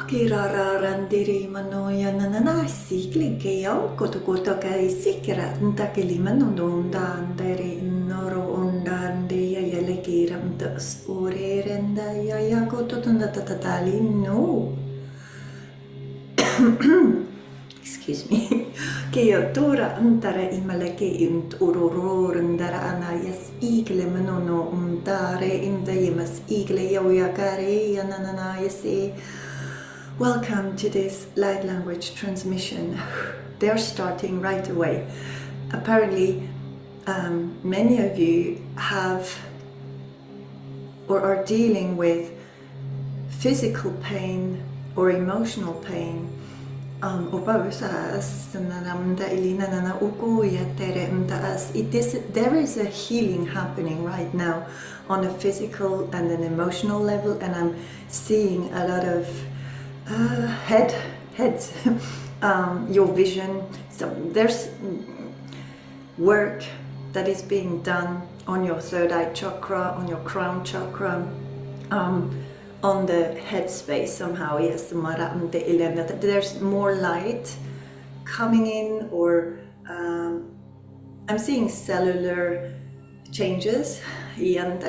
Kirararandiri manoya nanana sikli keo koto kai sikira ntakeli manonda ndere noro ondande ya yele kiram das orerenda ya koto tunda tatatali no. Excuse me. Keo tora antara imalake unt uroror ndara anayas igle manono undare indayemas igle yauyakare yananana yase. Welcome to this light language transmission. They're starting right away. Apparently, many of you have or are dealing with physical pain or emotional pain. There is a healing happening right now on a physical and an emotional level, and I'm seeing a lot of heads, your vision. So there's work that is being done on your third eye chakra, on your crown chakra, on the head space somehow. Yes, there's more light coming in, or I'm seeing cellular changes. And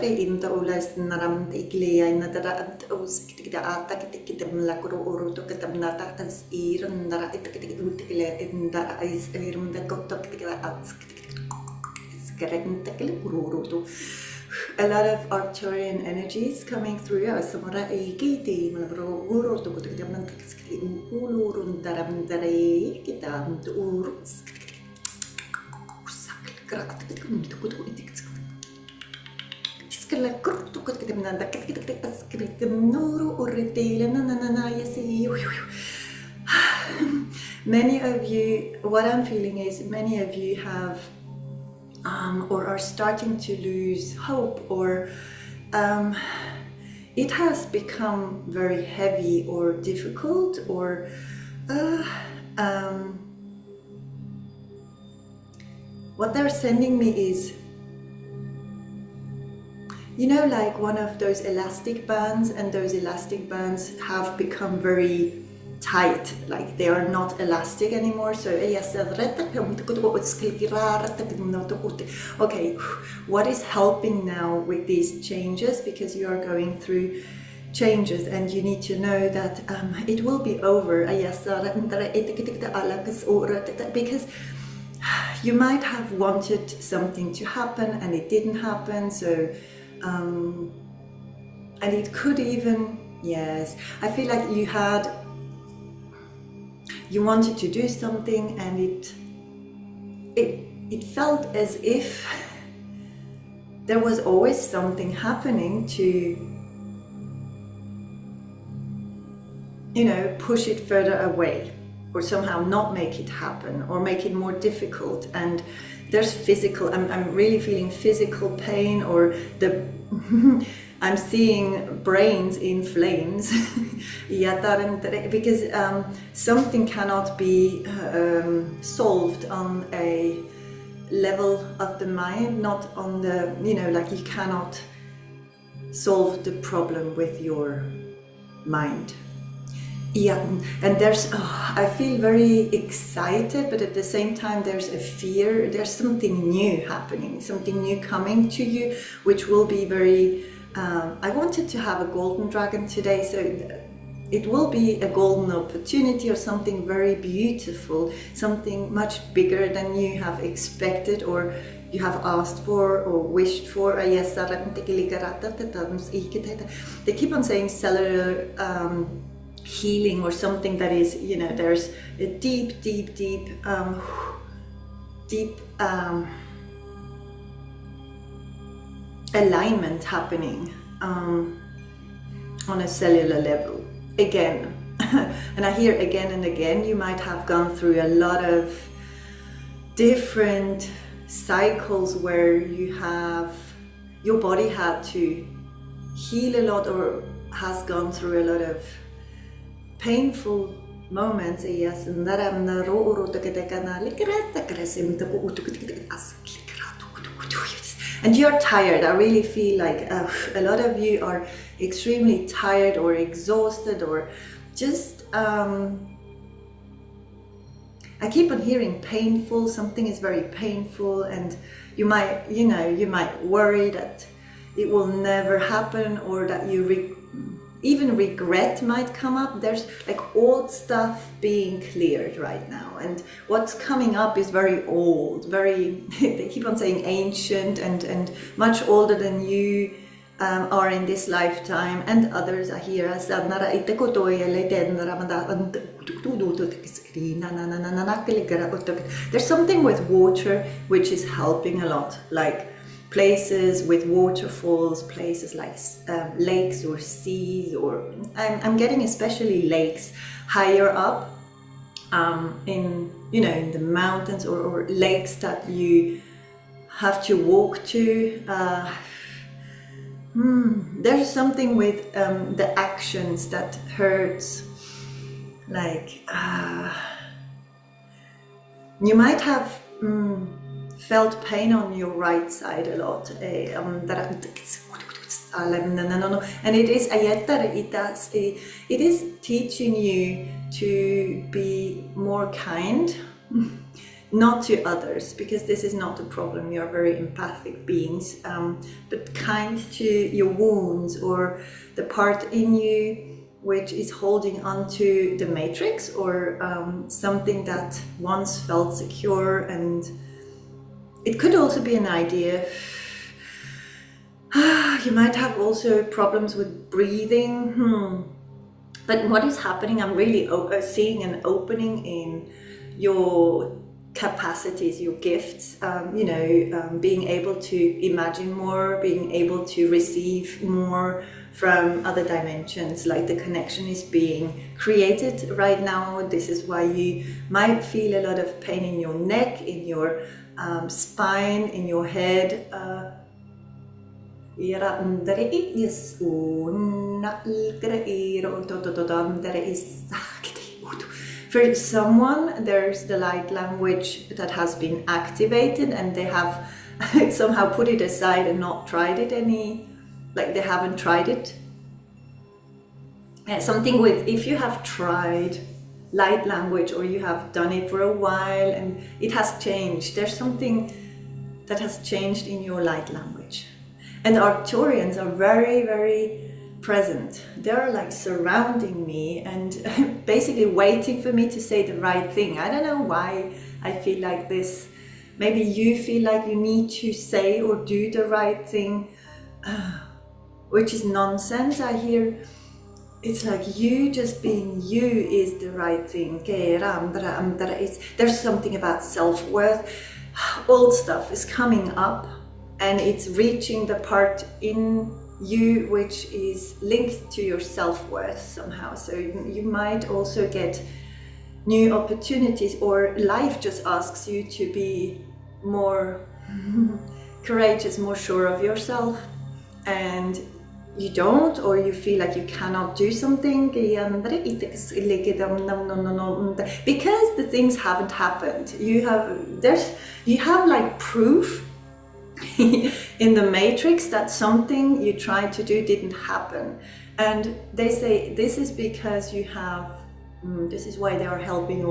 a lot of Arcturian energies coming through us. Many of you, what I'm feeling is many of you have or are starting to lose hope, or it has become very heavy or difficult, or what they're sending me is, you know, like one of those elastic bands, and those elastic bands have become very tight, like they are not elastic anymore. So okay, what is helping now with these changes, because you are going through changes and you need to know that it will be over, because you might have wanted something to happen and it didn't happen. So and it could even, yes, I feel like you wanted to do something, and it felt as if there was always something happening to, you know, push it further away, or somehow not make it happen, or make it more difficult. And there's physical, I'm really feeling physical pain, or the I'm seeing brains in flames, because something cannot be solved on a level of the mind, not on the, you know, like you cannot solve the problem with your mind. Yeah, and there's, I feel very excited, but at the same time there's a fear. There's something new happening, something new coming to you, which will be very, I wanted to have a golden dragon today, so it will be a golden opportunity, or something very beautiful, something much bigger than you have expected, or you have asked for, or wished for. They keep on saying cellular healing, or something that is, you know, there's a deep alignment happening on a cellular level again. And I hear again and again, you might have gone through a lot of different cycles where your body had to heal a lot, or has gone through a lot of painful moments. And you're tired. I really feel like a lot of you are extremely tired or exhausted, or just I keep on hearing painful, something is very painful, and you might, you know, you might worry that it will never happen, or that you even regret might come up. There's like old stuff being cleared right now, and what's coming up is very old, very, they keep on saying ancient, and much older than you are in this lifetime, and others are here. There's something with water which is helping a lot, like places with waterfalls, places like lakes or seas, or I'm getting especially lakes higher up in, you know, in the mountains, or lakes that you have to walk to. There's something with the actions that hurts, like you might have felt pain on your right side a lot, and it is teaching you to be more kind, not to others, because this is not a problem, you are very empathic beings, but kind to your wounds, or the part in you which is holding onto the matrix, or something that once felt secure. And it could also be an idea, you might have also problems with breathing, but what is happening, I'm really seeing an opening in your capacities, your gifts, you know, being able to imagine more, being able to receive more from other dimensions, like the connection is being created right now. This is why you might feel a lot of pain in your neck, in your spine, in your head. For someone, there's the light language that has been activated, and they have somehow put it aside and not tried it like they haven't tried it. Something with, if you have tried light language, or you have done it for a while and it has changed, there's something that has changed in your light language. And Arcturians are very, very present. They're like surrounding me and basically waiting for me to say the right thing. I don't know why I feel like this. Maybe you feel like you need to say or do the right thing, which is nonsense. I hear it's like you just being you is the right thing. There's something about self-worth. Old stuff is coming up, and it's reaching the part in you which is linked to your self-worth somehow. So you might also get new opportunities, or life just asks you to be more courageous, more sure of yourself, and you don't, or you feel like you cannot do something because the things haven't happened. You have like proof in the matrix that something you tried to do didn't happen, and they say this is because you have this is why they are helping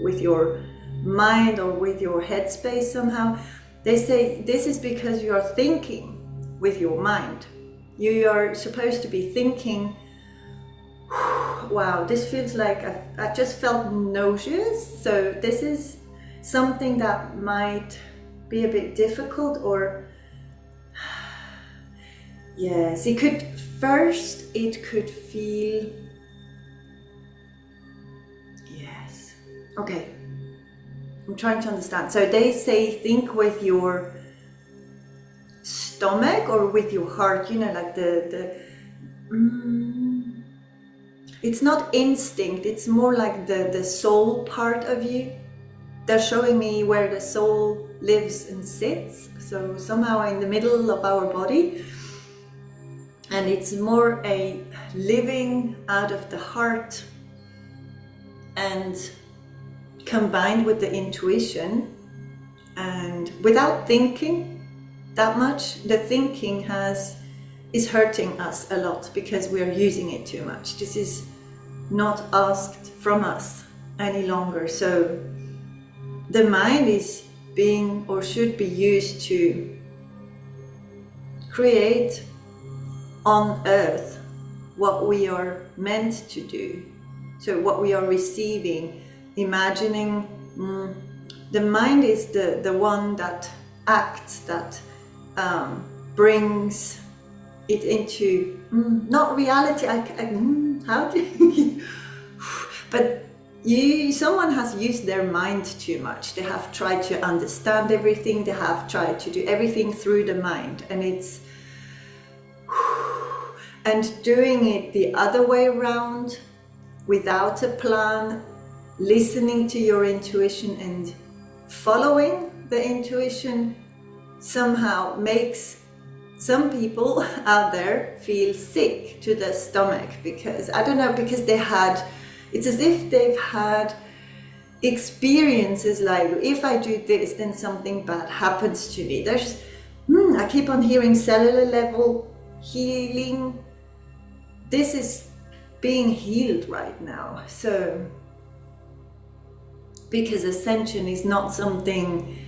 with your mind or with your headspace somehow. They say this is because you are thinking with your mind. You are supposed to be thinking, wow, this feels like I just felt nauseous, so this is something that might be a bit difficult, or yes, it could feel, yes, okay, I'm trying to understand. So they say think with your stomach or with your heart, you know, like it's not instinct, it's more like the soul part of you. They're showing me where the soul lives and sits, so somehow in the middle of our body, and it's more a living out of the heart and combined with the intuition, and without thinking that much. The thinking is hurting us a lot because we are using it too much. This is not asked from us any longer. So the mind is being or should be used to create on earth what we are meant to do. So what we are receiving, imagining, the mind is the one that acts, that brings it into not reality. How do you? But someone has used their mind too much. They have tried to understand everything. They have tried to do everything through the mind, and doing it the other way around, without a plan, listening to your intuition and following the intuition, somehow makes some people out there feel sick to the stomach, because I don't know, because it's as if they've had experiences like, if I do this, then something bad happens to me. There's I keep on hearing cellular level healing. This is being healed right now. So because ascension is not something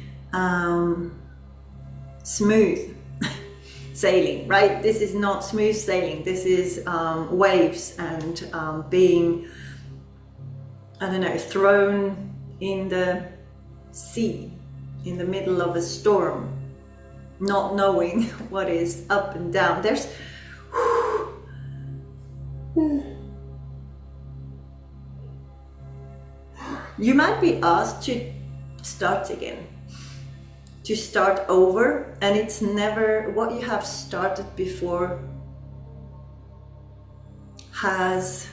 smooth sailing, right? This is not smooth sailing. This is waves and being, I don't know, thrown in the sea in the middle of a storm, not knowing what is up and down. There's you might be asked to start again, to start over, and it's never what you have started before has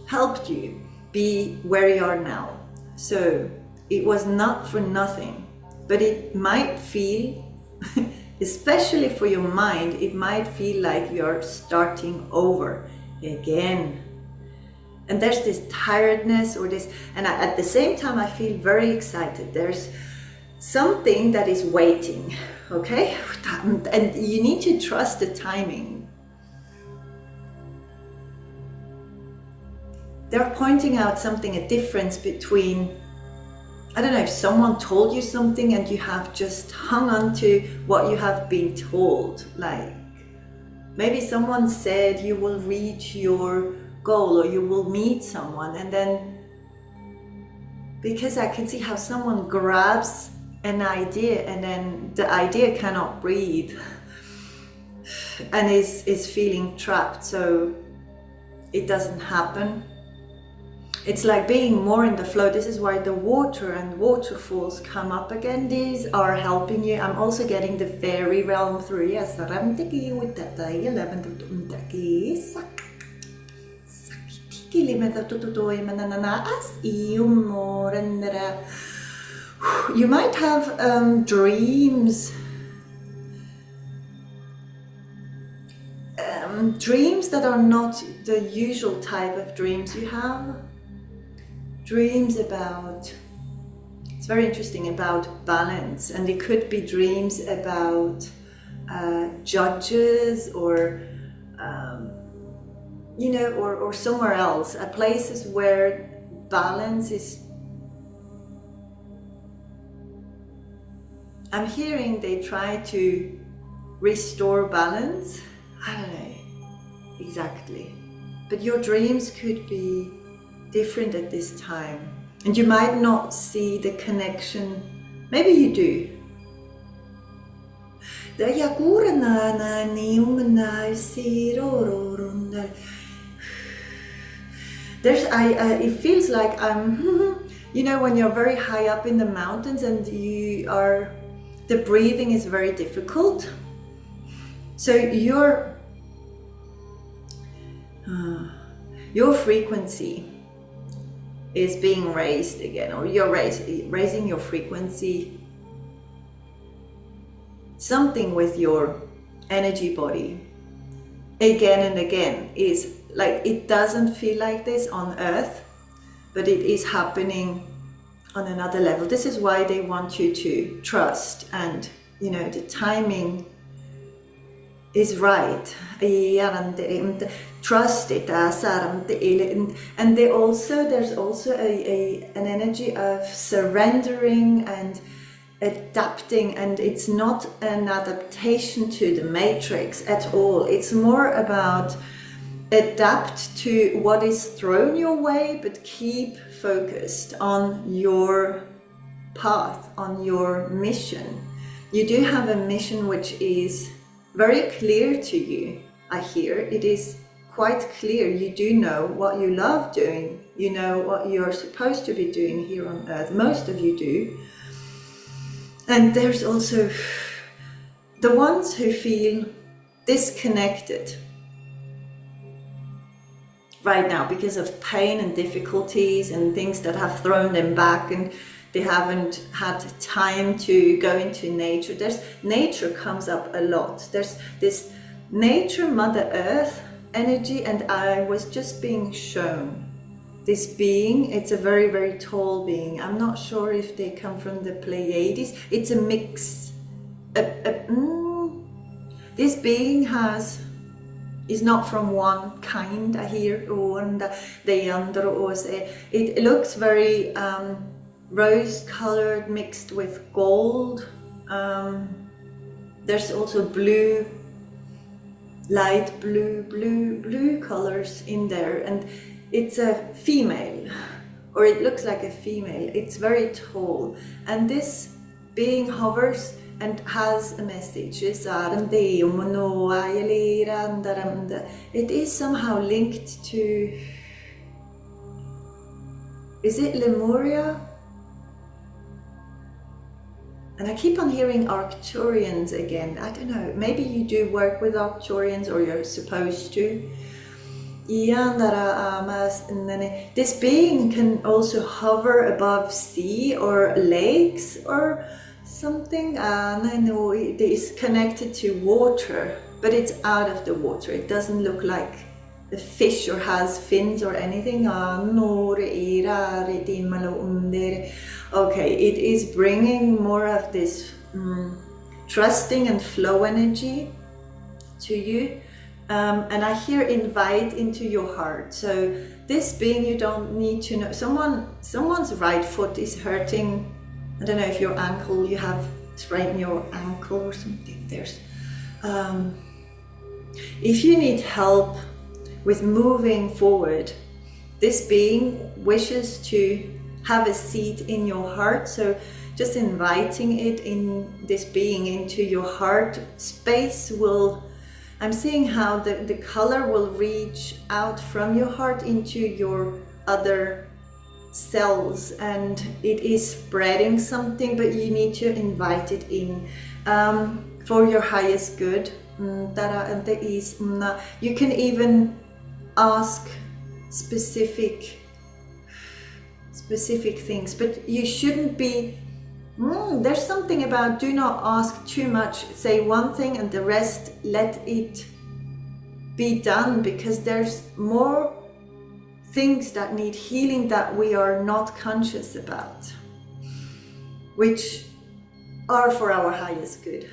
helped you be where you are now. So it was not for nothing, but it might feel, especially for your mind, it might feel like you're starting over again. And there's this tiredness or this, and at the same time I feel very excited. There's something that is waiting, okay? And you need to trust the timing. They're pointing out something, a difference between, I don't know, if someone told you something and you have just hung on to what you have been told. Like maybe someone said you will reach your goal or you will meet someone, and then because I can see how someone grabs an idea and then the idea cannot breathe and is feeling trapped, so it doesn't happen. It's like being more in the flow. This is why the water and waterfalls come up again. These are helping you. I'm also getting the fairy realm through. Yes, you might have dreams, dreams that are not the usual type of dreams you have. Dreams about, it's very interesting, about balance, and it could be dreams about judges or you know, or somewhere else, places where balance is. I'm hearing they try to restore balance. I don't know exactly, but your dreams could be different at this time, and you might not see the connection. Maybe you do. It feels like I'm, you know, when you're very high up in the mountains and the breathing is very difficult. So your frequency is being raised again, or you're raising your frequency. Something with your energy body again and again is like, it doesn't feel like this on earth, but it is happening on another level. This is why they want you to trust, and you know, the timing is right. trust it as and they also, there's also an energy of surrendering and adapting, and it's not an adaptation to the matrix at all. It's more about adapt to what is thrown your way, but keep focused on your path, on your mission. You do have a mission which is very clear to you. I hear it is quite clear. You do know what you love doing. You know what you're supposed to be doing here on earth. Most of you do. And there's also the ones who feel disconnected right now because of pain and difficulties and things that have thrown them back, and they haven't had time to go into nature. Nature comes up a lot. There's this nature, Mother Earth energy, and I was just being shown this being. It's a very, very tall being. I'm not sure if they come from the Pleiades. It's a mix. This being is not from one kind, I hear. It looks very rose-colored mixed with gold. There's also blue, light blue colors in there, and it's a female, or it looks like a female. It's very tall, and this being hovers and has a message. It is somehow linked to, is it Lemuria? And I keep on hearing Arcturians again. I don't know, maybe you do work with Arcturians, or you're supposed to. This being can also hover above sea or lakes or something. And I know it is connected to water, but it's out of the water. It doesn't look like a fish or has fins or anything. Okay, it is bringing more of this trusting and flow energy to you. And I hear invite into your heart. So this being, you don't need to know. Someone's right foot is hurting. I don't know if your ankle, you have sprained your ankle or something. There's, if you need help with moving forward, this being wishes to have a seat in your heart. So just inviting it in, this being, into your heart space will, I'm seeing how the color will reach out from your heart into your other cells, and it is spreading something, but you need to invite it in for your highest good. You can even ask specific things, but you shouldn't be, there's something about do not ask too much. Say one thing and the rest let it be done, because there's more things that need healing that we are not conscious about, which are for our highest good.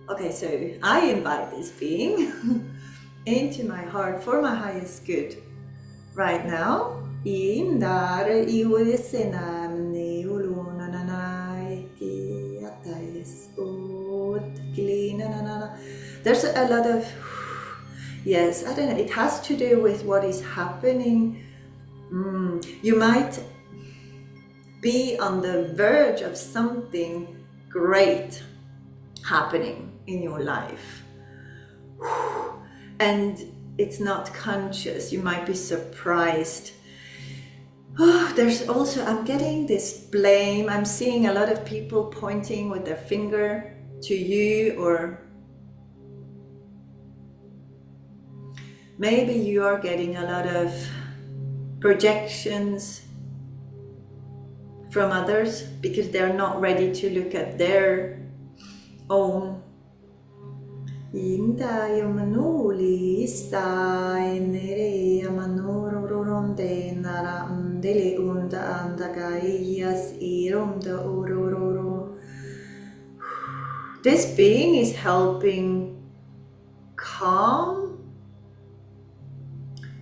Okay, so I invite this being into my heart for my highest good right now. There's a lot of, yes, I don't know, it has to do with what is happening. You might be on the verge of something great happening in your life, and it's not conscious. You might be surprised. There's also, I'm getting this blame. I'm seeing a lot of people pointing with their finger to you, or maybe you are getting a lot of projections from others because they're not ready to look at their own. This being is helping calm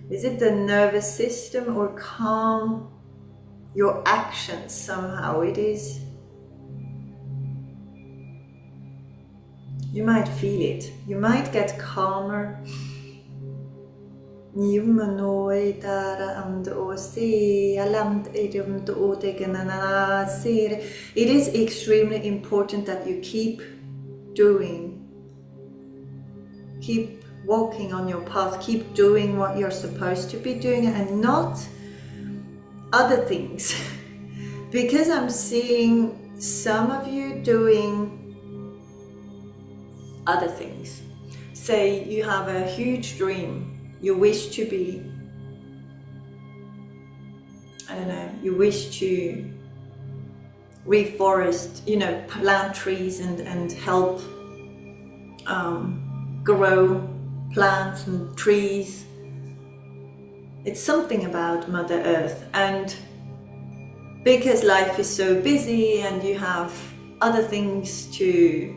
is it the nervous system, or calm your actions somehow? It is, you might feel it, you might get calmer. It is extremely important that you keep walking on your path, keep doing what you're supposed to be doing and not other things. Because I'm seeing some of you doing other things. Say you have a huge dream, you wish to be, I don't know, you wish to reforest, you know, plant trees and help grow plants and trees. It's something about Mother Earth, and because life is so busy and you have other things to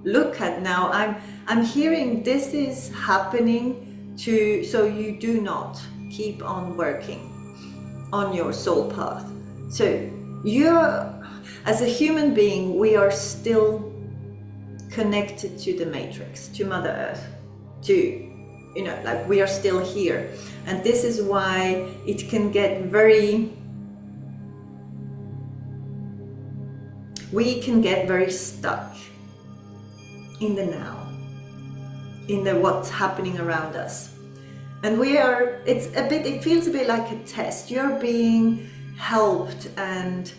look at now, I'm hearing this is happening so you do not keep on working on your soul path. So you're, as a human being, we are still connected to the matrix, to Mother Earth, to, you know, like we are still here. And this is why it can get we can get very stuck in the now, in the what's happening around us. And it feels a bit like a test. You're being helped, and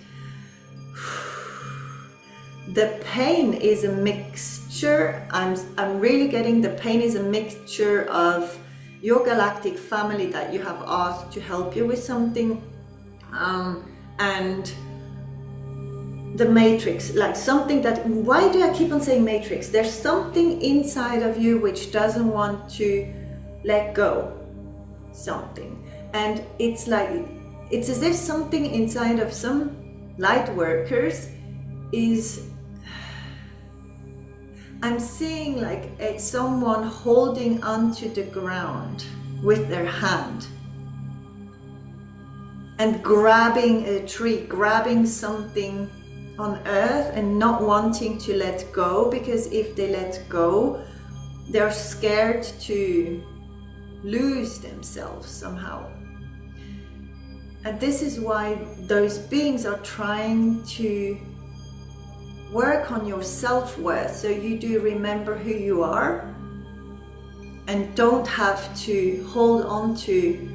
the pain is a mixture. I'm really getting the pain is a mixture of your galactic family that you have asked to help you with something, and the matrix, like something that, why do I keep on saying matrix? There's something inside of you which doesn't want to let go something. And it's like, it's as if something inside of some light workers is, I'm seeing like someone holding onto the ground with their hand and grabbing a tree, grabbing something on earth and not wanting to let go, because if they let go, they're scared to lose themselves somehow. And this is why those beings are trying to work on your self-worth, so you do remember who you are and don't have to hold on to,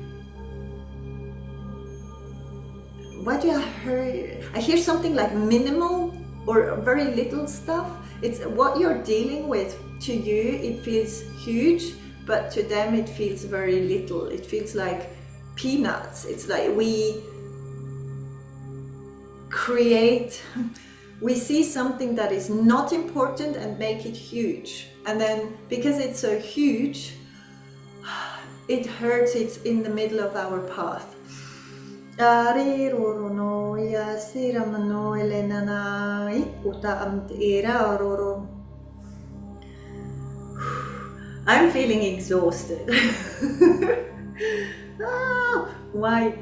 what do I hear something like minimal or very little stuff. It's what you're dealing with. To you it feels huge, but to them it feels very little. It feels like peanuts. It's like we see something that is not important and make it huge, and then because it's so huge, it hurts. It's in the middle of our path. I'm feeling exhausted. Why?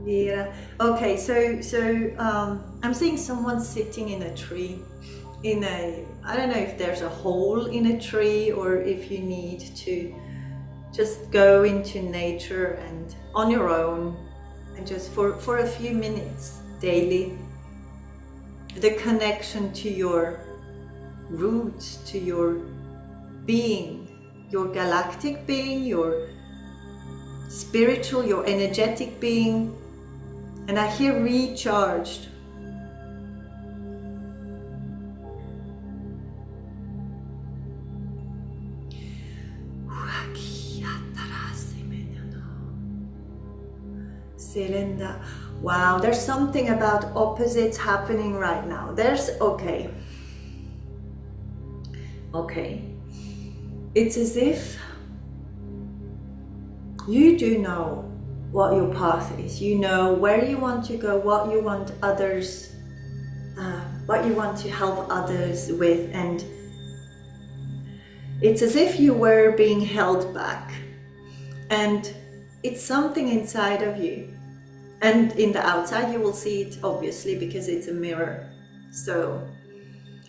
Yeah. Okay, so I'm seeing someone sitting in a tree, I don't know if there's a hole in a tree or if you need to just go into nature and on your own and just for a few minutes daily, the connection to your roots, to your being, your galactic being, your spiritual, your energetic being. And I hear recharged. Cylinder. Wow, there's something about opposites happening right now. Okay. It's as if you do know what your path is. You know where you want to go, what you want others, what you want to help others with, and it's as if you were being held back, and it's something inside of you. And in the outside you will see it, obviously, because it's a mirror. So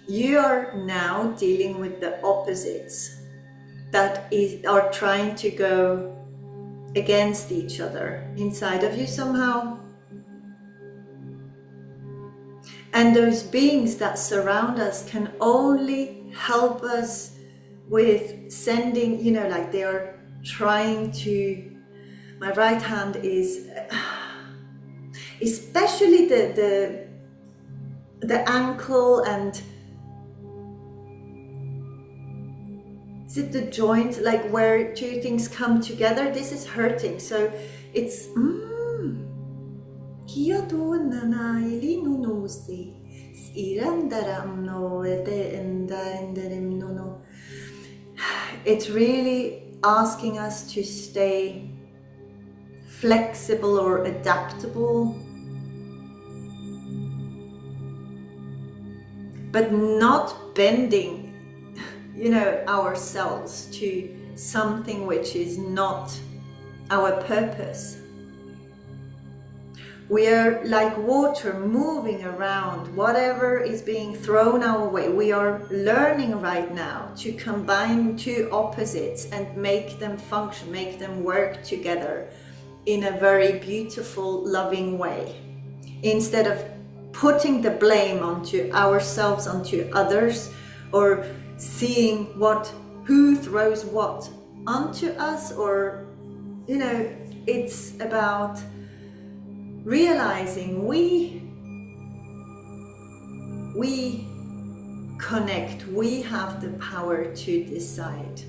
you are now dealing with the opposites that are trying to go against each other inside of you somehow. And those beings that surround us can only help us with sending, you know, like they are trying to, my right hand is, especially the ankle, and is it the joint, like where two things come together? This is hurting, so it's it's really asking us to stay flexible or adaptable, but not bending, you know, ourselves to something which is not our purpose. We are like water moving around whatever is being thrown our way. We are learning right now to combine two opposites and make them function, make them work together in a very beautiful, loving way. Instead of putting the blame onto ourselves, onto others, or seeing who throws what onto us, or, you know, it's about realizing we connect, we have the power to decide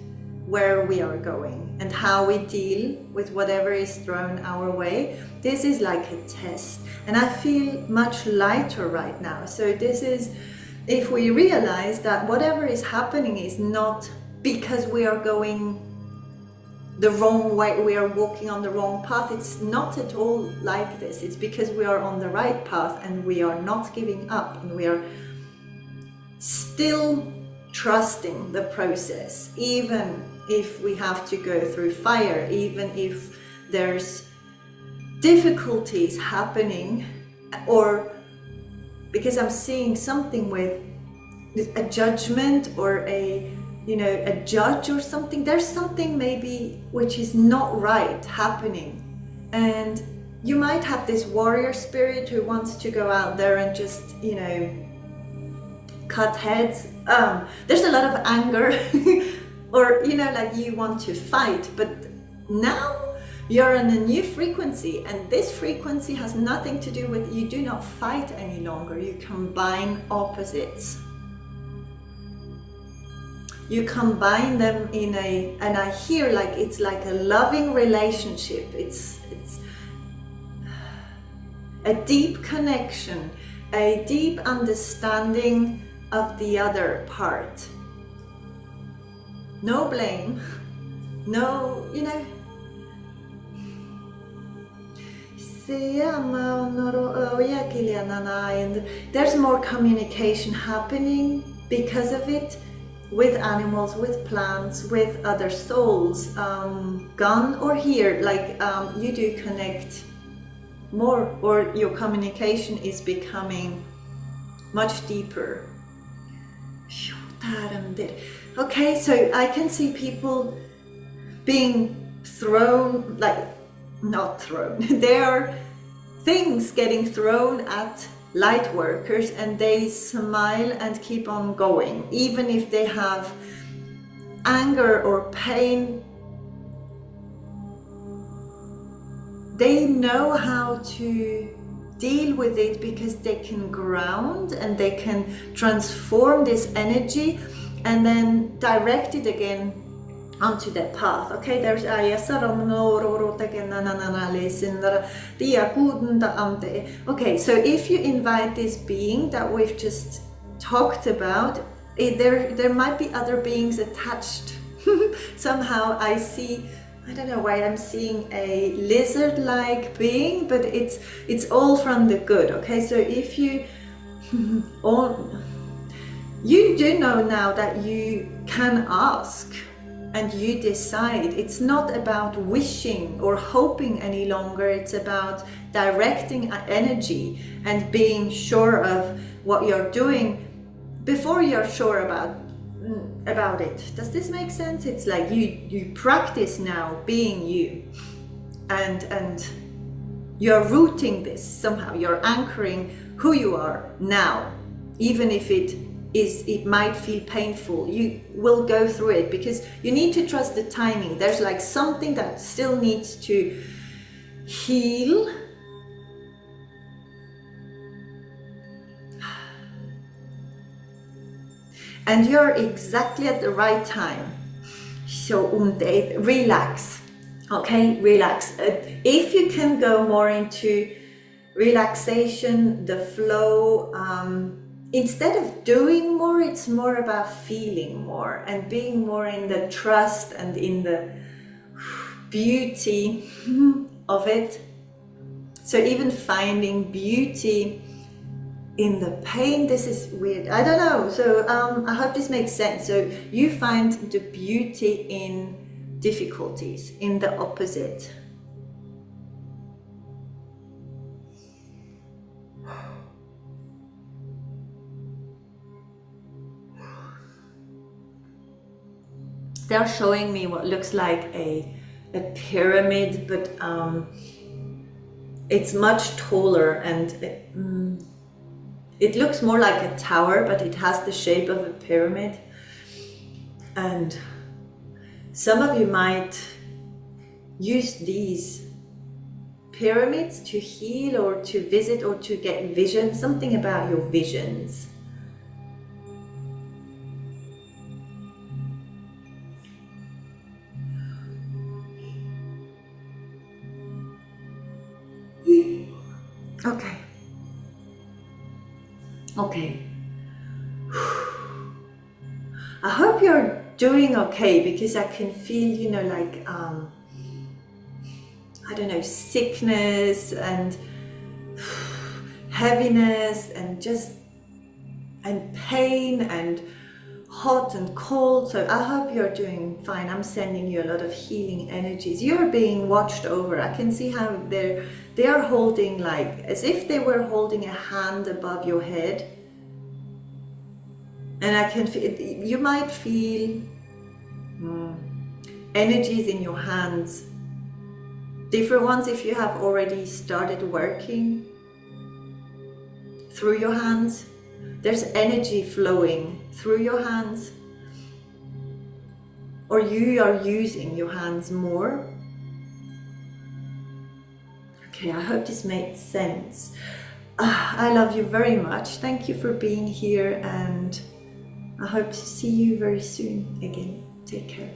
where we are going and how we deal with whatever is thrown our way. This is like a test, and I feel much lighter right now. So this is, if we realize that whatever is happening is not because we are going the wrong way, we are walking on the wrong path. It's not at all like this. It's because we are on the right path and we are not giving up, and we are still trusting the process, even if we have to go through fire, even if there's difficulties happening, or because I'm seeing something with a judgment or a judge or something. There's something maybe which is not right happening, and you might have this warrior spirit who wants to go out there and just, you know, cut heads. There's a lot of anger or, you know, like you want to fight, but now you're on a new frequency, and this frequency has nothing to do with, you do not fight any longer, you combine opposites. You combine them in and I hear like it's like a loving relationship. It's a deep connection, a deep understanding of the other part. No blame, no, you know. And there's more communication happening because of it, with animals, with plants, with other souls, gone or here, like you do connect more, or your communication is becoming much deeper. Okay, so I can see people being thrown, like, not thrown, there are things getting thrown at light workers, and they smile and keep on going, even if they have anger or pain. They know how to deal with it because they can ground and they can transform this energy and then direct it again onto that path. Okay, there's okay, so if you invite this being that we've just talked about, there might be other beings attached. Somehow I see, I don't know why I'm seeing a lizard-like being, but it's all from the good. Okay, so if you You do know now that you can ask and you decide. It's not about wishing or hoping any longer. It's about directing energy and being sure of what you're doing before you're sure about it. Does this make sense? It's like you practice now being you, and you're rooting this somehow. You're anchoring who you are now, even if it might feel painful. You will go through it because you need to trust the timing. There's like something that still needs to heal. And you're exactly at the right time. So relax, okay, relax. If you can go more into relaxation, the flow, instead of doing more, it's more about feeling more and being more in the trust and in the beauty of it. So even finding beauty in the pain, this is weird, I don't know. So I hope this makes sense. So you find the beauty in difficulties, in the opposite. They're showing me what looks like a pyramid, but it's much taller, and it looks more like a tower, but it has the shape of a pyramid. And some of you might use these pyramids to heal or to visit or to get vision, something about your visions. Okay. Okay. I hope you're doing okay, because I can feel, you know, like, I don't know, sickness and heaviness and pain and hot and cold. So I hope you're doing fine. I'm sending you a lot of healing energies. You're being watched over. I can see how they are holding, like as if they were holding a hand above your head. And I can feel, you might feel energies in your hands, different ones if you have already started working through your hands. There's energy flowing through your hands, or you are using your hands more. Okay, I hope this made sense. I love you very much. Thank you for being here, and I hope to see you very soon again. Take care.